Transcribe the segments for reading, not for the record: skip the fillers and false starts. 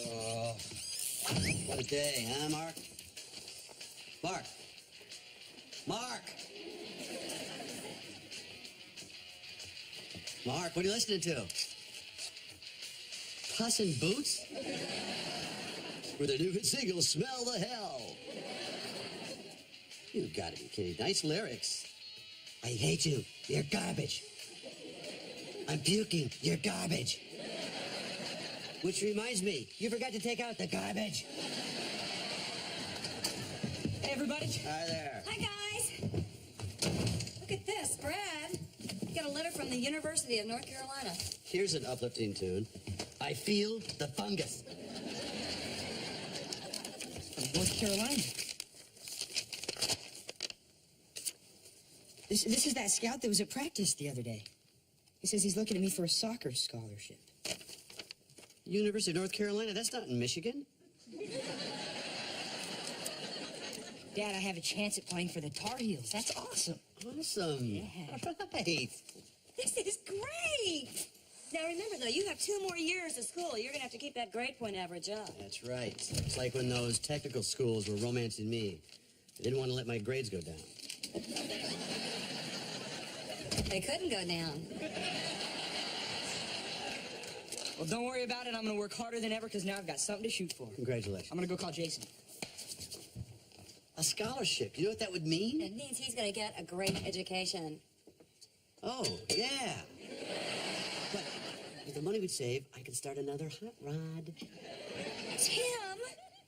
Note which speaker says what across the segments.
Speaker 1: Oh, what a day, huh, Mark? Mark! Mark! Mark, what are you listening to? Puss in Boots? With a new single, Smell the Hell. You gotta be kidding. Nice lyrics. I hate you. You're garbage. I'm puking. You're garbage. Which reminds me, you forgot to take out the garbage.
Speaker 2: Hey, everybody.
Speaker 1: Hi there.
Speaker 3: Hi, guys. Look at this, Brad. You got a letter from the University of North Carolina.
Speaker 1: Here's an uplifting tune. I feel the fungus.
Speaker 2: From North Carolina. This is that scout that was at practice the other day. He says he's looking at me for a soccer scholarship.
Speaker 1: University of North Carolina? That's not in Michigan.
Speaker 2: Dad, I have a chance at playing for the Tar Heels. That's awesome.
Speaker 1: Awesome.
Speaker 2: Yeah.
Speaker 1: Right.
Speaker 3: This is great. Now, remember, though, you have 2 more years of school. You're going to have to keep that grade point average up.
Speaker 1: That's right. It's like when those technical schools were romancing me. They didn't want to let my grades go down.
Speaker 3: They couldn't go down.
Speaker 2: Well, don't worry about it. I'm going to work harder than ever because now I've got something to shoot for.
Speaker 1: Congratulations.
Speaker 2: I'm going to go call Jason.
Speaker 1: A scholarship. You know what that would mean?
Speaker 3: It means he's going to get a great education.
Speaker 1: Oh, yeah. But with the money we'd save, I could start another hot rod.
Speaker 3: Tim,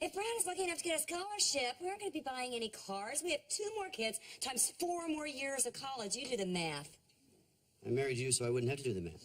Speaker 3: if Brad is lucky enough to get a scholarship, we aren't going to be buying any cars. We have 2 more kids times 4 more years of college. You do the math.
Speaker 1: I married you so I wouldn't have to do the math.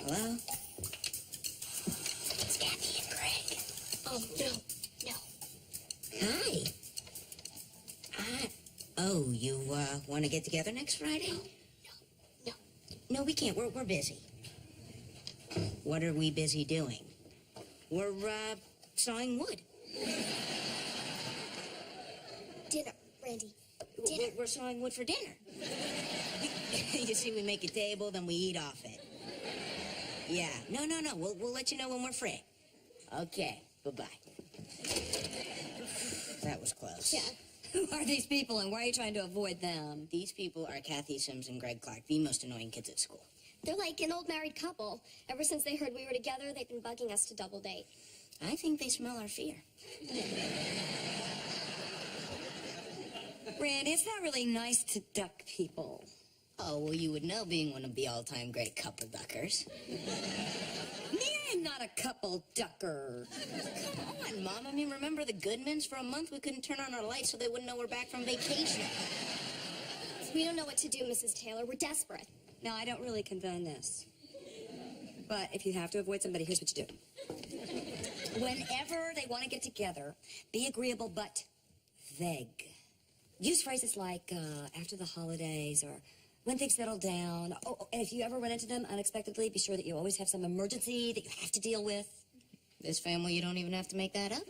Speaker 3: Hello? It's Kathy and Greg. Oh, no. Hi. Oh, you, want to get together next Friday? No. No, we can't. We're busy. What are we busy doing? We're, sawing wood.
Speaker 4: Dinner, Randy. Dinner.
Speaker 3: We're sawing wood for dinner. You see, we make a table, then we eat off it. Yeah. No. We'll let you know when we're free. Okay. Bye-bye. That was close.
Speaker 4: Yeah.
Speaker 3: Who are these people, and why are you trying to avoid them?
Speaker 2: These people are Kathy Sims and Greg Clark, the most annoying kids at school.
Speaker 4: They're like an old married couple. Ever since they heard we were together, they've been bugging us to double date.
Speaker 2: I think they smell our fear.
Speaker 3: Randy, it's not really nice to duck people.
Speaker 2: Oh, well, you would know being one of the all-time great couple duckers.
Speaker 3: Me, I'm not a couple ducker.
Speaker 2: Come on, Mom. I mean, remember the Goodmans? For a month, we couldn't turn on our lights so they wouldn't know we're back from vacation.
Speaker 4: We don't know what to do, Mrs. Taylor. We're desperate.
Speaker 3: No, I don't really condone this. But if you have to avoid somebody, here's what you do. Whenever they want to get together, be agreeable but vague. Use phrases like, after the holidays, or when things settle down. Oh, and if you ever run into them unexpectedly, be sure that you always have some emergency that you have to deal with.
Speaker 2: This family, you don't even have to make that up.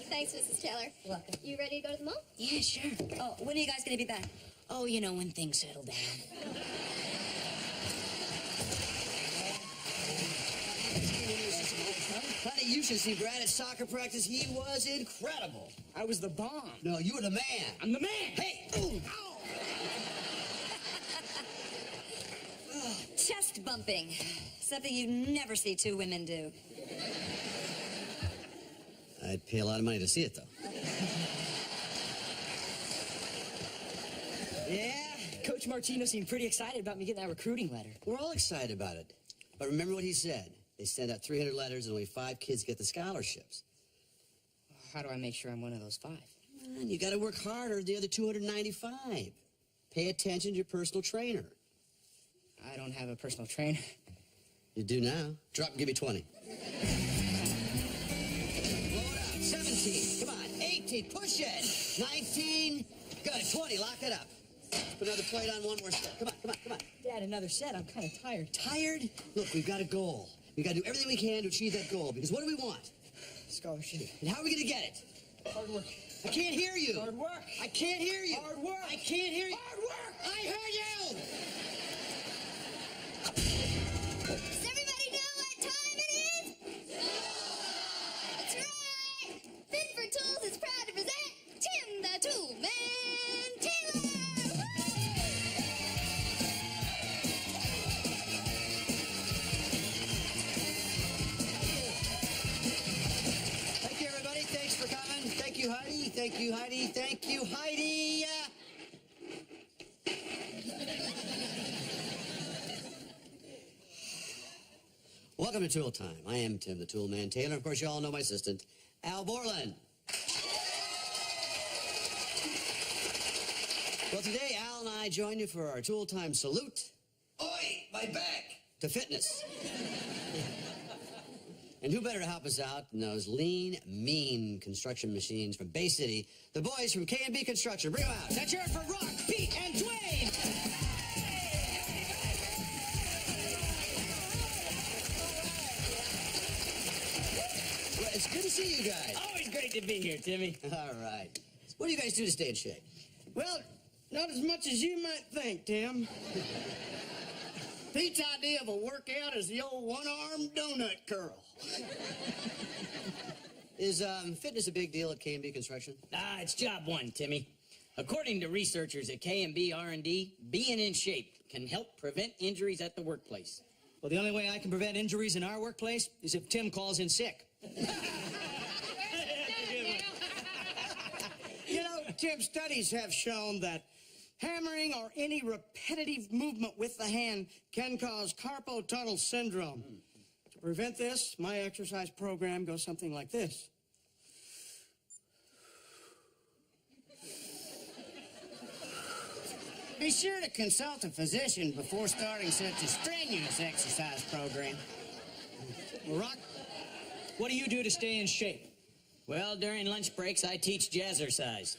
Speaker 4: Thanks, Mrs. Taylor.
Speaker 3: Welcome.
Speaker 4: You ready to go to the mall?
Speaker 2: Yeah, sure.
Speaker 3: Oh, when are you guys going to be back?
Speaker 2: Oh, you know, when things settle down.
Speaker 1: Honey, you should see Brad at soccer practice. He was incredible.
Speaker 2: I was the bomb.
Speaker 1: No, you were the man.
Speaker 2: I'm the man.
Speaker 1: Hey! Ooh.
Speaker 3: Chest bumping. Something you never see 2 women do.
Speaker 1: I'd pay a lot of money to see it, though.
Speaker 5: Yeah, Coach Martino seemed pretty excited about me getting that recruiting letter.
Speaker 1: We're all excited about it. But remember what he said. They send out 300 letters and only 5 kids get the scholarships.
Speaker 5: How do I make sure I'm one of those 5?
Speaker 1: Man, you got to work harder than the other 295. Pay attention to your personal trainer.
Speaker 5: I don't have a personal trainer.
Speaker 1: You do now. Drop and give me 20. Blow it out. 17. Come on. 18. Push it. 19. Good. 20. Lock it up. Put another plate on, one more step. Come on, come on, come on.
Speaker 5: Dad, another set. I'm kind of tired.
Speaker 1: Tired? Look, we've got a goal. We've got to do everything we can to achieve that goal. Because what do we want?
Speaker 5: Scholarship.
Speaker 1: And how are we going to get it?
Speaker 5: Hard work.
Speaker 1: I can't hear you.
Speaker 5: Hard work.
Speaker 1: I can't hear you.
Speaker 5: Hard work.
Speaker 1: I can't hear you.
Speaker 5: Hard work.
Speaker 1: I heard you.
Speaker 4: Does everybody know what time it is? That's right! Fit for Tools is proud to present Tim the Tool Man Taylor!
Speaker 1: Thank you, everybody. Thanks for coming. Thank you, Heidi. Thank you, Heidi. Thank you, Heidi. Welcome to Tool Time. I am Tim the Tool Man Taylor. Of course, you all know my assistant, Al Borland. Well, today, Al and I join you for our Tool Time salute. Oi, my back! To fitness. And who better to help us out than those lean, mean construction machines from Bay City, the boys from K&B Construction. Bring them out. Let's hear it for Rock, Pete, and Dwayne. Well, it's good to see you guys.
Speaker 5: Always great to be here, Timmy.
Speaker 1: All right. What do you guys do to stay in shape?
Speaker 6: Well, not as much as you might think, Tim. Pete's idea of a workout is the old one-armed donut curl.
Speaker 1: Is fitness a big deal at K&B Construction?
Speaker 5: It's job 1, Timmy. According to researchers at K&B R&D, being in shape can help prevent injuries at the workplace.
Speaker 7: Well, the only way I can prevent injuries in our workplace is if Tim calls in sick.
Speaker 6: You know, Tim, studies have shown that hammering or any repetitive movement with the hand can cause carpal tunnel syndrome. To prevent this, my exercise program goes something like this. Be sure to consult a physician before starting such a strenuous exercise program.
Speaker 7: Well, Rock, what do you do to stay in shape?
Speaker 5: Well, during lunch breaks, I teach jazzercise.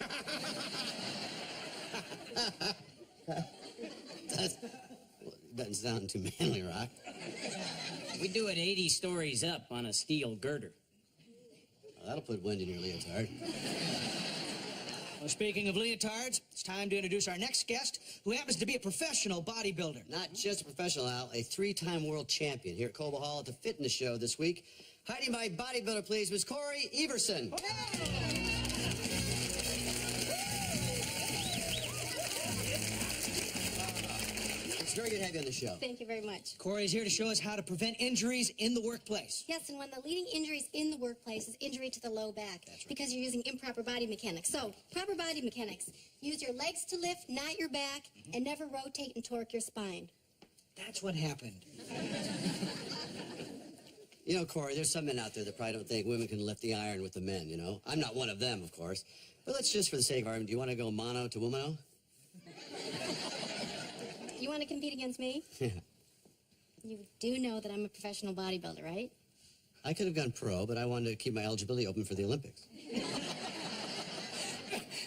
Speaker 1: Doesn't sound too manly, Rock.
Speaker 5: We do it 80 stories up on a steel girder.
Speaker 1: Well, that'll put wind in your leotard.
Speaker 7: Well, speaking of leotards, it's time to introduce our next guest, who happens to be a professional bodybuilder.
Speaker 1: Not just a professional, Al, a 3-time world champion here at Cobo Hall at the fitness show this week. Hiding my bodybuilder, please, Miss Corey Everson. It's very good to have you on the show.
Speaker 4: Thank you very much.
Speaker 7: Corey's here to show us how to prevent injuries in the workplace.
Speaker 4: Yes, and one of the leading injuries in the workplace is injury to the low back.
Speaker 1: That's right.
Speaker 4: Because you're using improper body mechanics. So, proper body mechanics. Use your legs to lift, not your back, and never rotate and torque your spine.
Speaker 7: That's what happened.
Speaker 1: You know, Corey, there's some men out there that probably don't think women can lift the iron with the men, you know? I'm not one of them, of course. But let's just, for the sake of argument, do you want to go mono to womano?
Speaker 4: You want to compete against me?
Speaker 1: Yeah.
Speaker 4: You do know that I'm a professional bodybuilder, right?
Speaker 1: I could have gone pro, but I wanted to keep my eligibility open for the Olympics.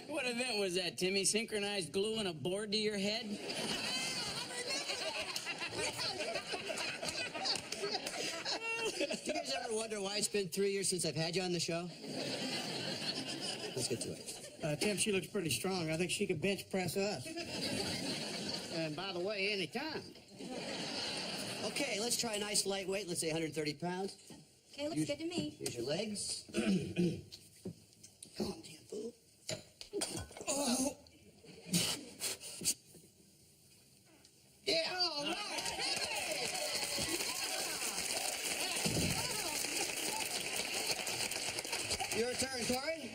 Speaker 5: What event was that, Timmy? Synchronized gluing a board to your head?
Speaker 1: Do you guys ever wonder why it's been 3 years since I've had you on the show? Let's get to it.
Speaker 6: Tim, she looks pretty strong. I think she could bench press us. And by the way, anytime.
Speaker 1: Okay, let's try a nice lightweight. Let's say 130 pounds.
Speaker 4: Okay, looks good to me.
Speaker 1: Here's your legs. Come on, damn fool.
Speaker 6: Oh. Yeah.
Speaker 1: All right. Your turn, Corey.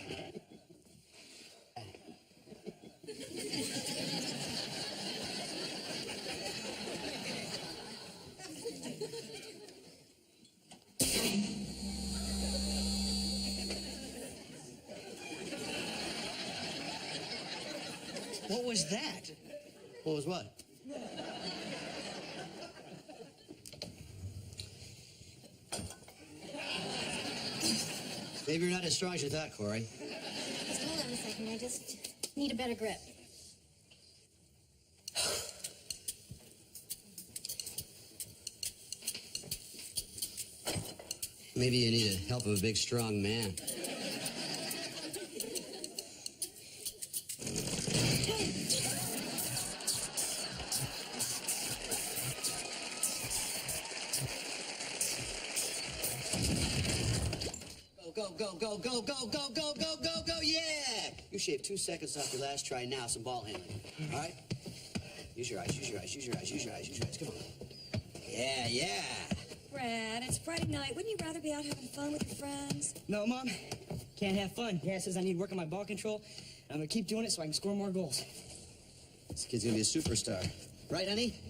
Speaker 7: What was that?
Speaker 1: What was what? Maybe you're not as strong as you thought, Corey.
Speaker 2: Just hold on a second. I just need a better grip.
Speaker 1: Maybe you need the help of a big, strong man. Go, yeah! You shaved 2 seconds off your last try, now some ball handling. All right? Use your eyes. Come on. Yeah.
Speaker 3: Brad, it's Friday night. Wouldn't you rather be out having fun with your friends?
Speaker 7: No, Mom. Can't have fun. Dad says I need work on my ball control. I'm gonna keep doing it so I can score more goals.
Speaker 1: This kid's gonna be a superstar. Right, honey?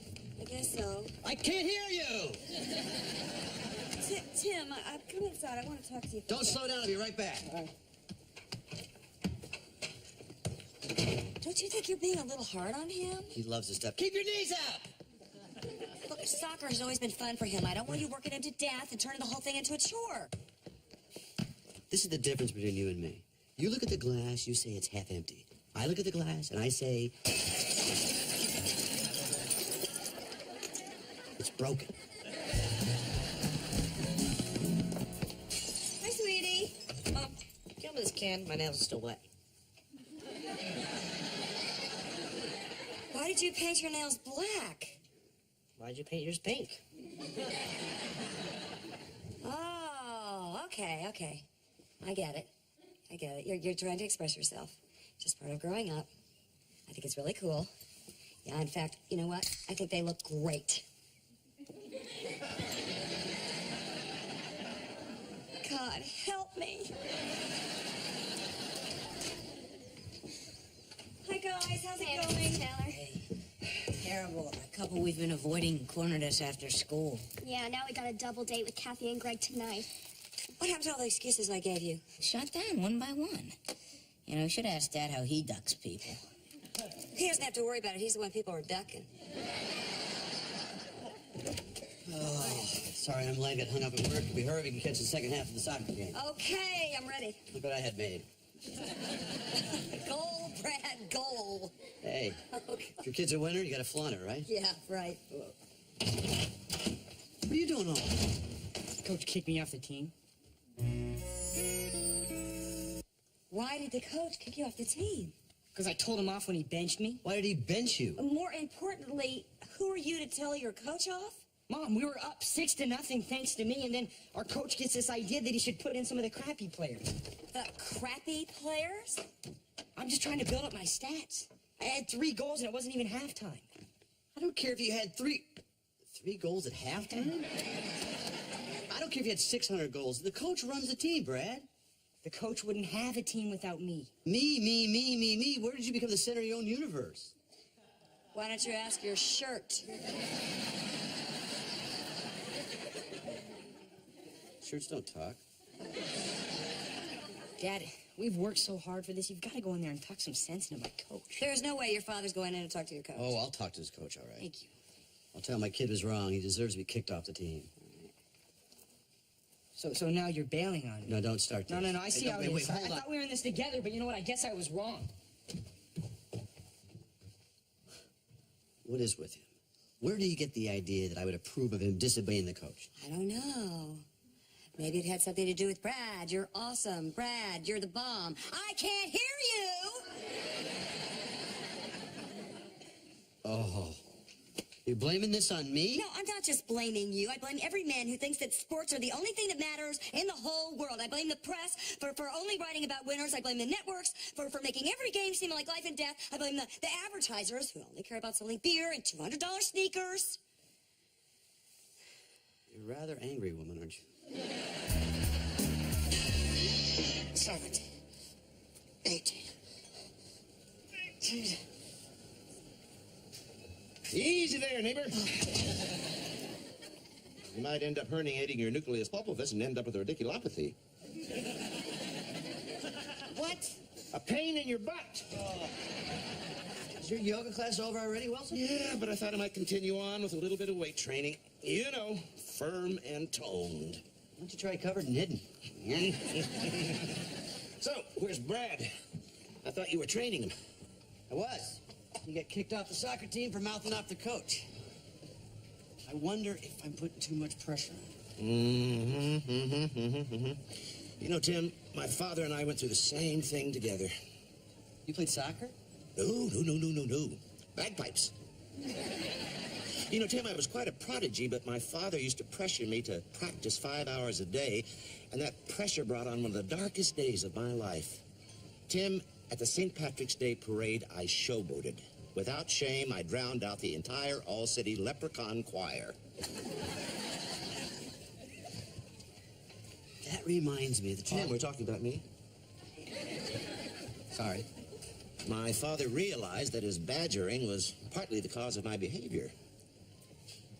Speaker 3: I guess so.
Speaker 1: I can't hear you!
Speaker 3: Tim, come inside. I want to talk to you.
Speaker 1: Don't slow down. I'll be right back.
Speaker 7: All right.
Speaker 3: Don't you think you're being a little hard on him?
Speaker 1: He loves this stuff. Keep your knees up!
Speaker 3: Look, soccer has always been fun for him. I don't want you working him to death and turning the whole thing into a chore.
Speaker 1: This is the difference between you and me. You look at the glass, you say it's half empty. I look at the glass, and I say... it's broken.
Speaker 3: Hi, sweetie.
Speaker 2: Give me this can. My nails are still wet.
Speaker 3: Why did you paint your nails black?
Speaker 2: Why'd you paint yours pink?
Speaker 3: Oh, okay. I get it. You're trying to express yourself. Just part of growing up. I think it's really cool. Yeah, in fact, you know what? I think they look great. God, help me. Hi, guys. How's it going?
Speaker 4: Taylor.
Speaker 2: Terrible. The couple we've been avoiding cornered us after school.
Speaker 4: Yeah, now we got a double date with Kathy and Greg tonight.
Speaker 3: What happened to all the excuses I gave you?
Speaker 2: Shut down one by one. You know, you should ask Dad how he ducks people.
Speaker 3: He doesn't have to worry about it. He's the one people are ducking.
Speaker 1: Oh, sorry, I'm late. Got hung up at work. If we hurry, we can catch the second half of the soccer game.
Speaker 3: Okay, I'm ready.
Speaker 1: Look what I had made.
Speaker 3: Goal, Brad, goal.
Speaker 1: Hey,
Speaker 3: Okay.
Speaker 1: if your kid's a winner, you gotta flaunt it, right?
Speaker 3: Yeah, right.
Speaker 1: What are you doing all?
Speaker 7: Coach kicked me off the team.
Speaker 3: Why did the coach kick you off the team?
Speaker 7: Because I told him off when he benched me.
Speaker 1: Why did he bench you?
Speaker 3: More importantly, who are you to tell your coach off?
Speaker 7: Mom, we were up 6-0 thanks to me, and then our coach gets this idea that he should put in some of the crappy players.
Speaker 3: The crappy players?
Speaker 7: I'm just trying to build up my stats. I had 3 goals, and it wasn't even halftime.
Speaker 1: I don't care if you had three goals at halftime. I don't care if you had 600 goals. The coach runs the team, Brad.
Speaker 7: The coach wouldn't have a team without me.
Speaker 1: Me. Where did you become the center of your own universe?
Speaker 3: Why don't you ask your shirt?
Speaker 1: Shirts don't talk.
Speaker 7: Dad, we've worked so hard for this. You've got to go in there and talk some sense into my coach.
Speaker 3: There's no way your father's going in to talk to your coach.
Speaker 1: Oh, I'll talk to his coach, all right.
Speaker 7: Thank you.
Speaker 1: I'll tell him my kid was wrong. He deserves to be kicked off the team.
Speaker 7: So now you're bailing on me.
Speaker 1: No, don't start this.
Speaker 7: No, I see how it
Speaker 1: wait,
Speaker 7: is.
Speaker 1: hold
Speaker 7: I
Speaker 1: on.
Speaker 7: thought we were in this together, but you know what? I guess I was wrong.
Speaker 1: What is with him? Where did he get the idea that I would approve of him disobeying the coach?
Speaker 3: I don't know. Maybe it had something to do with Brad. You're awesome. Brad, you're the bomb. I can't hear you!
Speaker 1: Oh. You're blaming this on me?
Speaker 3: No, I'm not just blaming you. I blame every man who thinks that sports are the only thing that matters in the whole world. I blame the press for only writing about winners. I blame the networks for making every game seem like life and death. I blame the advertisers who only care about selling beer and $200 sneakers.
Speaker 1: You're a rather angry woman, aren't you?
Speaker 3: 17, 18, 19.
Speaker 8: Easy there, neighbor. You might end up herniating your nucleus pulposus and end up with a radiculopathy.
Speaker 3: What?
Speaker 8: A pain in your butt.
Speaker 1: Is your yoga class over already, Wilson?
Speaker 8: Yeah, but I thought I might continue on with a little bit of weight training. You know, firm and toned.
Speaker 1: Why don't you try covered and hidden?
Speaker 8: So, where's Brad? I thought you were training him.
Speaker 1: I was. He got kicked off the soccer team for mouthing off the coach. I wonder if I'm putting too much pressure on him.
Speaker 8: You know, Tim, my father and I went through the same thing together.
Speaker 1: You played soccer?
Speaker 8: No. Bagpipes. You know, Tim, I was quite a prodigy, but my father used to pressure me to practice 5 hours a day, and that pressure brought on one of the darkest days of my life. Tim, at the St. Patrick's Day parade, I showboated. Without shame, I drowned out the entire all-city leprechaun choir.
Speaker 1: That reminds me of the
Speaker 8: Tim, we're talking about me?
Speaker 1: Sorry.
Speaker 8: My father realized that his badgering was partly the cause of my behavior.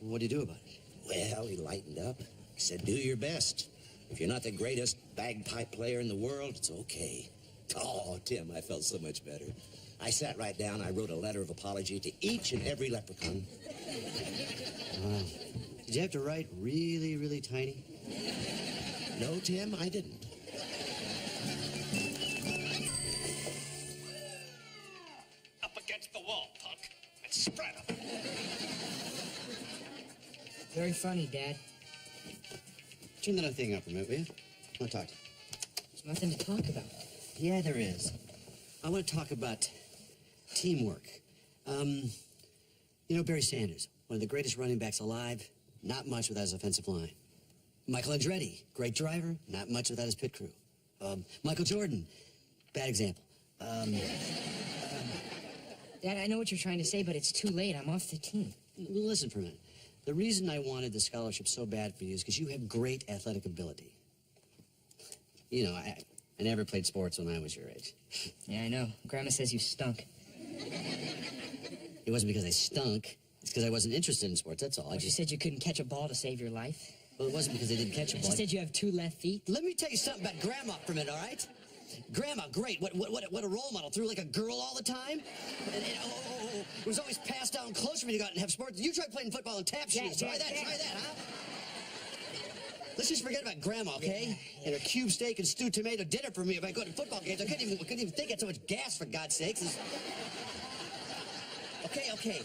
Speaker 1: What do you do about it?
Speaker 8: Well, he lightened up. He said, do your best. If you're not the greatest bagpipe player in the world, it's okay. Oh, Tim, I felt so much better. I sat right down. I wrote a letter of apology to each and every leprechaun.
Speaker 1: Wow. Did you have to write really, really tiny?
Speaker 8: No, Tim, I didn't.
Speaker 9: Up against the wall, punk, and spread 'em.
Speaker 7: Very funny, Dad.
Speaker 1: Turn that thing up a minute, will you? I want to talk to you.
Speaker 7: There's nothing to talk about.
Speaker 1: Yeah, there is. I want to talk about teamwork. You know Barry Sanders, one of the greatest running backs alive, not much without his offensive line. Michael Andretti, great driver, not much without his pit crew. Michael Jordan, bad example.
Speaker 7: Dad, I know what you're trying to say, but it's too late. I'm off the team.
Speaker 1: Listen for a minute. The reason I wanted the scholarship so bad for you is because you have great athletic ability. You know, I never played sports when I was your age.
Speaker 7: Yeah, I know. Grandma says you stunk.
Speaker 1: It wasn't because I stunk. It's because I wasn't interested in sports, that's all.
Speaker 7: She said you couldn't catch a ball to save your life.
Speaker 1: Well, it wasn't because I didn't catch a ball.
Speaker 7: She said you have 2 left feet.
Speaker 1: Let me tell you something about Grandma for a minute, all right? Grandma, great. What a role model. Threw like a girl all the time. And it was always passed down close for me to go out and have sports. You try playing football in tap shoes. Try that, huh? Let's just forget about Grandma, okay? And her cube steak and stewed tomato dinner for me if I go to football games. I couldn't even think I had so much gas, for God's sakes. Okay.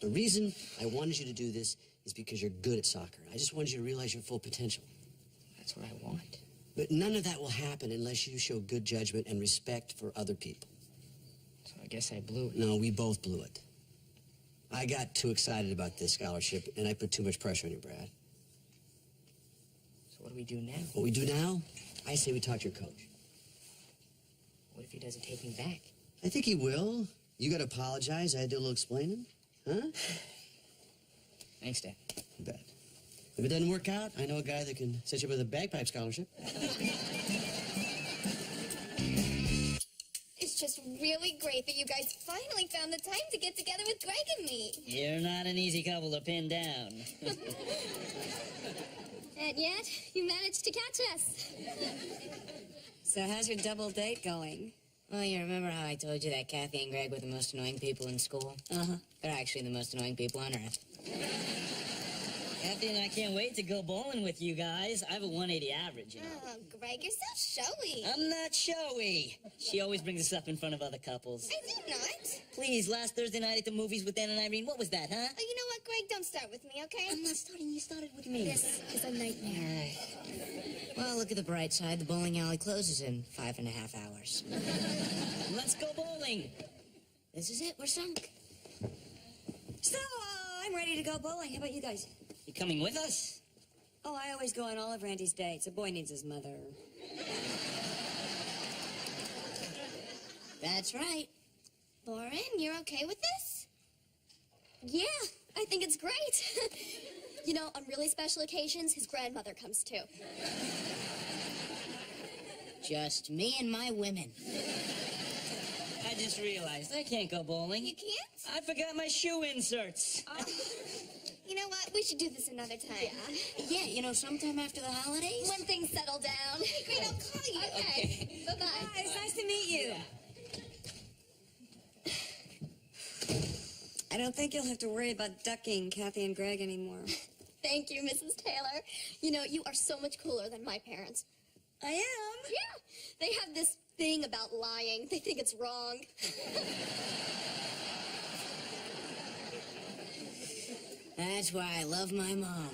Speaker 1: The reason I wanted you to do this is because you're good at soccer. I just wanted you to realize your full potential.
Speaker 7: That's what I want.
Speaker 1: But none of that will happen unless you show good judgment and respect for other people.
Speaker 7: So I guess I blew it.
Speaker 1: No, we both blew it. I got too excited about this scholarship, and I put too much pressure on you, Brad.
Speaker 7: So what do we do now?
Speaker 1: What we do now, I say we talk to your coach.
Speaker 7: What if he doesn't take me back?
Speaker 1: I think he will. You got to apologize. I had to do a little explaining. Huh?
Speaker 7: Thanks, Dad.
Speaker 1: You bet. If it doesn't work out, I know a guy that can set you up with a bagpipe scholarship.
Speaker 4: It's just really great that you guys finally found the time to get together with Greg and me.
Speaker 5: You're not an easy couple to pin down.
Speaker 4: And yet, you managed to catch us.
Speaker 3: So how's your double date going?
Speaker 2: Well, you remember how I told you that Kathy and Greg were the most annoying people in school?
Speaker 3: Uh-huh.
Speaker 2: They're actually the most annoying people on Earth.
Speaker 5: Kathy and I can't wait to go bowling with you guys. I have a 180 average, you know.
Speaker 4: Oh, Greg, you're so showy.
Speaker 5: I'm not showy. She always brings us up in front of other couples.
Speaker 4: I do not.
Speaker 5: Please, last Thursday night at the movies with Dan and Irene, what was that, huh?
Speaker 4: Oh, you know what, Greg? Don't start with me, okay?
Speaker 2: I'm not starting. You started with me.
Speaker 4: This is a nightmare.
Speaker 2: Well, look at the bright side. The bowling alley closes in 5.5 hours.
Speaker 5: Let's go bowling.
Speaker 2: This is it. We're sunk.
Speaker 3: So, I'm ready to go bowling. How about you guys?
Speaker 5: You coming with us?
Speaker 3: Oh, I always go on all of Randy's dates. A boy needs his mother.
Speaker 2: That's right.
Speaker 4: Lauren, you're okay with this? Yeah, I think it's great. You know, on really special occasions, his grandmother comes too.
Speaker 2: Just me and my women.
Speaker 5: I just realized I can't go bowling.
Speaker 4: You can't?
Speaker 5: I forgot my shoe inserts.
Speaker 4: You know what? We should do this another time.
Speaker 2: Yeah, you know, sometime after the holidays.
Speaker 4: When things settle down. Hey, Green, I'll call you. Okay. Bye-bye.
Speaker 3: Hi, it's nice to meet you. I don't think you'll have to worry about ducking Kathy and Greg anymore.
Speaker 4: Thank you, Mrs. Taylor. You know, you are so much cooler than my parents.
Speaker 3: I am?
Speaker 4: Yeah. They have this thing about lying. They think it's wrong.
Speaker 2: That's why I love my mom.